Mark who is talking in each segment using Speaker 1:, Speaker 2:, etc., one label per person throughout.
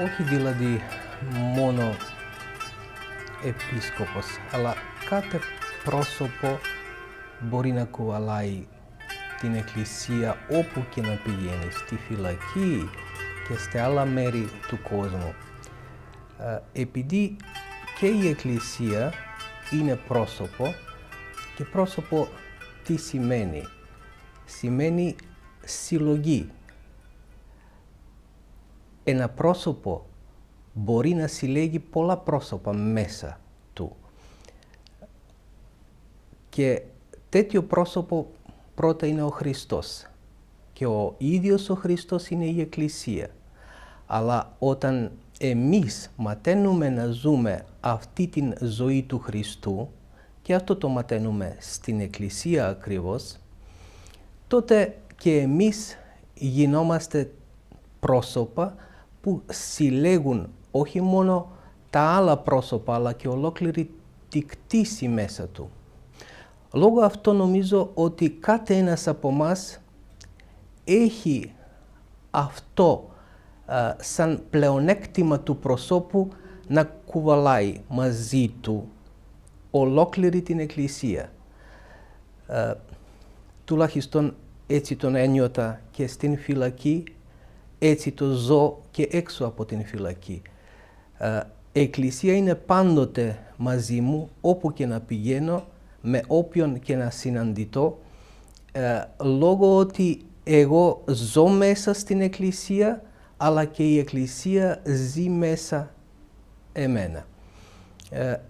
Speaker 1: όχι δηλαδή μόνο επίσκοπος, αλλά κάθε πρόσωπο μπορεί να κουβαλάει την Εκκλησία όπου και να πηγαίνει, στη φυλακή και σε άλλα μέρη του κόσμου. Επειδή και η Εκκλησία είναι πρόσωπο, και πρόσωπο τι σημαίνει? Σημαίνει συλλογή. Ένα πρόσωπο μπορεί να συλλέγει πολλά πρόσωπα μέσα του. Και τέτοιο πρόσωπο πρώτα είναι ο Χριστός. Και ο ίδιος ο Χριστός είναι η Εκκλησία. Αλλά όταν εμείς μαθαίνουμε να ζούμε αυτή την ζωή του Χριστού, και αυτό το μαθαίνουμε στην Εκκλησία ακριβώς, τότε και εμείς γινόμαστε πρόσωπα που συλλέγουν όχι μόνο τα άλλα πρόσωπα, αλλά και ολόκληρη τη κτήση μέσα του. Λόγω αυτό νομίζω ότι κάθε ένας από μας έχει αυτό σαν πλεονέκτημα του προσώπου να κουβαλάει μαζί του ολόκληρη την Εκκλησία. Τουλάχιστον έτσι τον ένιωτα και στην φυλακή, έτσι το ζω και έξω από την φυλακή. Η Εκκλησία είναι πάντοτε μαζί μου, όπου και να πηγαίνω, με όποιον και να συναντηθώ, λόγω ότι εγώ ζω μέσα στην Εκκλησία, αλλά και η Εκκλησία ζει μέσα εμένα.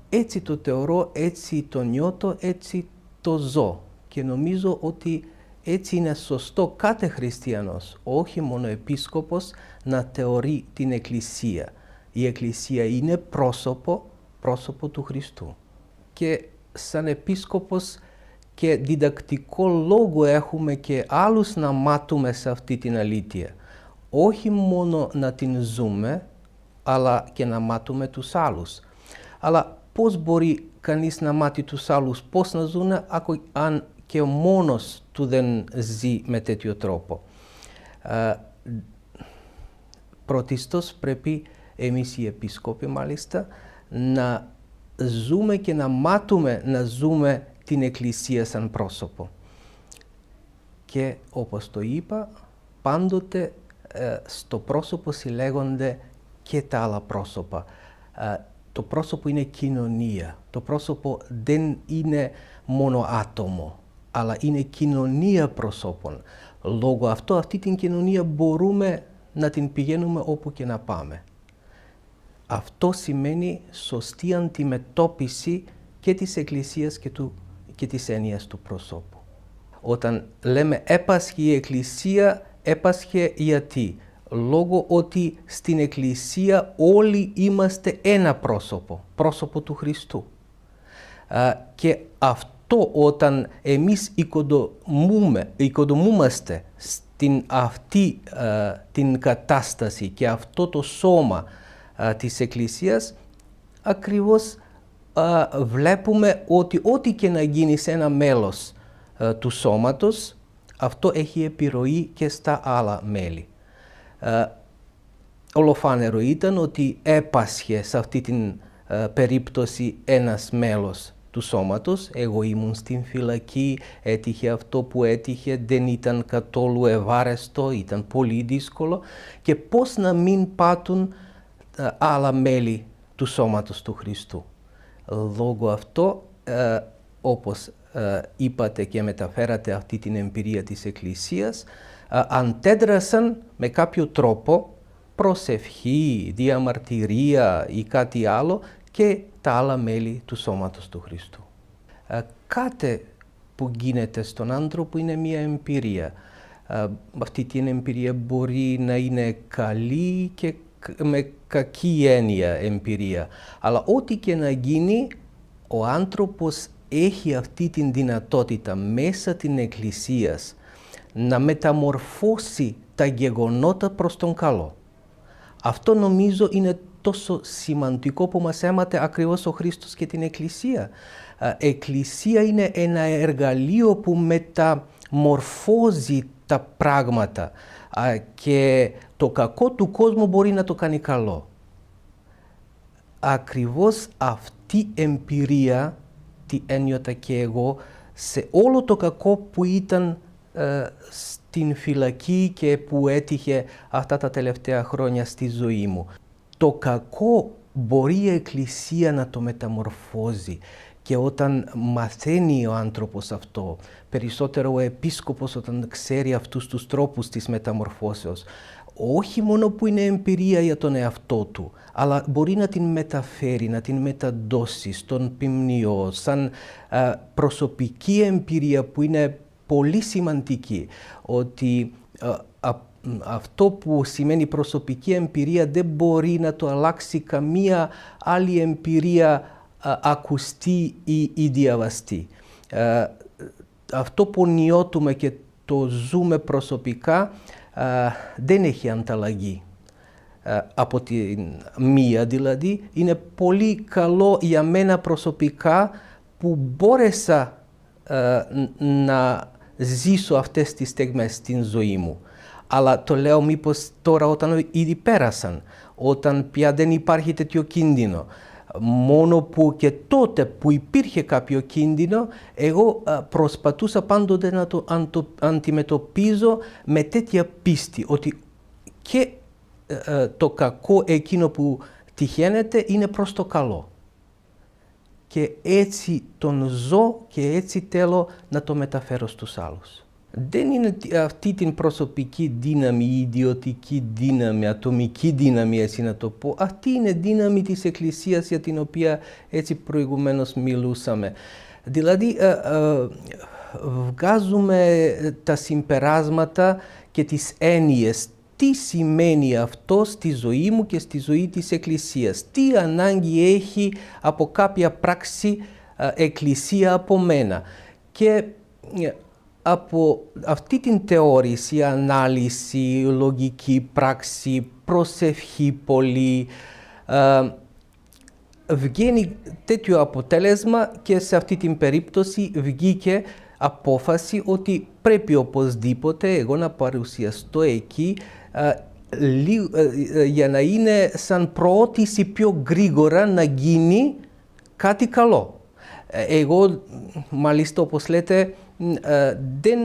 Speaker 1: Έτσι το θεωρώ, έτσι το νιώθω, έτσι το ζω. Και νομίζω ότι έτσι είναι σωστό κάθε χριστιανός, όχι μόνο επίσκοπος, να θεωρεί την Εκκλησία. Η Εκκλησία είναι πρόσωπο του Χριστού. Και σαν επίσκοπος και διδακτικό λόγο έχουμε και άλλους να μάθουμε σε αυτή την αλήθεια. Όχι μόνο να την ζούμε, αλλά και να μάθουμε τους άλλους. Αλλά πώς μπορεί κανείς να μάθει τους άλλους πώς να ζουν αν και μόνος του δεν ζει με τέτοιο τρόπο? Πρωτίστως πρέπει εμείς οι επίσκοποι μάλιστα να ζούμε και να μάθουμε να ζούμε την Εκκλησία σαν πρόσωπο. Και όπως το είπα, πάντοτε στο πρόσωπο συλλέγονται και τα άλλα πρόσωπα. Το πρόσωπο είναι κοινωνία. Το πρόσωπο δεν είναι μόνο άτομο, αλλά είναι κοινωνία προσώπων. Λόγω αυτού, αυτή την κοινωνία μπορούμε να την πηγαίνουμε όπου και να πάμε. Αυτό σημαίνει σωστή αντιμετώπιση και της Εκκλησίας και της έννοιας του προσώπου. Όταν λέμε έπασχε η Εκκλησία, έπασχε γιατί? Λόγω ότι στην Εκκλησία όλοι είμαστε ένα πρόσωπο του Χριστού. Και αυτό όταν εμείς οικοδομούμαστε στην αυτή την κατάσταση και αυτό το σώμα της Εκκλησίας, ακριβώς βλέπουμε ότι ό,τι και να γίνει σε ένα μέλος του σώματος, αυτό έχει επιρροή και στα άλλα μέλη. Ολοφάνερο ήταν ότι έπασχε σε αυτή την περίπτωση ένας μέλος του σώματος. Εγώ ήμουν στην φυλακή, έτυχε αυτό που έτυχε, δεν ήταν καθόλου ευάρεστο, ήταν πολύ δύσκολο. Και πώς να μην πάτουν άλλα μέλη του σώματος του Χριστού? Λόγω αυτό, όπως είπατε και μεταφέρατε αυτή την εμπειρία της Εκκλησίας, αντέδρασαν με κάποιο τρόπο, προσευχή, διαμαρτυρία ή κάτι άλλο, και τα άλλα μέλη του σώματος του Χριστού. Κάτι που γίνεται στον άνθρωπο είναι μια εμπειρία. Αυτή την εμπειρία μπορεί να είναι καλή και με κακή έννοια εμπειρία. Αλλά ό,τι και να γίνει, ο άνθρωπος έχει αυτή την δυνατότητα μέσα την Εκκλησίας να μεταμορφώσει τα γεγονότα προς τον καλό. Αυτό νομίζω είναι τόσο σημαντικό που μας έμαθε ακριβώς ο Χριστός και την Εκκλησία. Η Εκκλησία είναι ένα εργαλείο που μεταμορφώζει τα πράγματα και το κακό του κόσμου μπορεί να το κάνει καλό. ακριβώς αυτή η εμπειρία τι ένιωτα και εγώ σε όλο το κακό που ήταν στην φυλακή και που έτυχε αυτά τα τελευταία χρόνια στη ζωή μου. Το κακό μπορεί η Εκκλησία να το μεταμορφώσει και όταν μαθαίνει ο άνθρωπος αυτό, περισσότερο ο επίσκοπος όταν ξέρει αυτούς τους τρόπους της μεταμορφώσεως, όχι μόνο που είναι εμπειρία για τον εαυτό του, αλλά μπορεί να την μεταφέρει, να την μεταδώσει στον ποιμνιό, σαν προσωπική εμπειρία που είναι πολύ σημαντική, ότι αυτό που σημαίνει προσωπική εμπειρία δεν μπορεί να το αλλάξει καμία άλλη εμπειρία ακουστή ή διαβαστή. Αυτό που νιώθουμε και το ζούμε προσωπικά δεν έχει ανταλλαγή. Από την μία δηλαδή, είναι πολύ καλό για μένα προσωπικά που μπόρεσα να ζήσω αυτές τις στιγμές στην ζωή μου. Αλλά το λέω μήπως τώρα όταν ήδη πέρασαν, όταν πια δεν υπάρχει τέτοιο κίνδυνο. Μόνο που και τότε που υπήρχε κάποιο κίνδυνο, εγώ προσπαθούσα πάντοτε να το αντιμετωπίζω με τέτοια πίστη, ότι και το κακό εκείνο που τυχαίνεται είναι προς το καλό. Και έτσι τον ζω και έτσι θέλω να το μεταφέρω στους άλλους. Δεν είναι αυτή την προσωπική δύναμη, η ιδιωτική δύναμη, ατομική δύναμη, έτσι να το πω. Αυτή είναι δύναμη της Εκκλησίας για την οποία έτσι προηγουμένως μιλούσαμε. Δηλαδή, βγάζουμε τα συμπεράσματα και τις έννοιες. Τι σημαίνει αυτό στη ζωή μου και στη ζωή της Εκκλησίας. Τι ανάγκη έχει από κάποια πράξη Εκκλησία από μένα. Και από αυτή την θεώρηση, ανάλυση, λογική πράξη, προσευχή πολύ, βγαίνει τέτοιο αποτέλεσμα και σε αυτή την περίπτωση βγήκε απόφαση ότι πρέπει οπωσδήποτε εγώ να παρουσιαστώ εκεί για να είναι σαν προώτηση πιο γρήγορα να γίνει κάτι καλό. Εγώ, μάλιστα όπως λέτε, δεν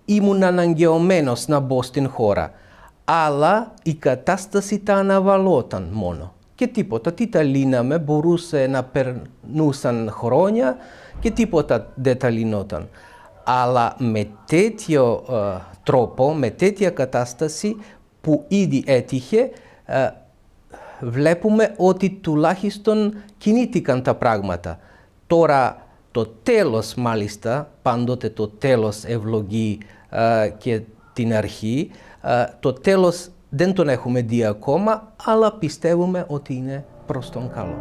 Speaker 1: ήμουν αναγκαιωμένος να μπω στην χώρα, αλλά η κατάσταση τα αναβαλόταν μόνο. Και τίποτα, τι τα λύναμε, μπορούσε να περνούσαν χρόνια και τίποτα δεν τα λυνόταν. Αλλά με τέτοιο τρόπο, με τέτοια κατάσταση που ήδη έτυχε, βλέπουμε ότι τουλάχιστον κινήθηκαν τα πράγματα. Τώρα το τέλος μάλιστα, πάντοτε το τέλος ευλογεί και την αρχή, το τέλος δεν τον έχουμε δει ακόμα, αλλά πιστεύουμε ότι είναι προς τον καλό.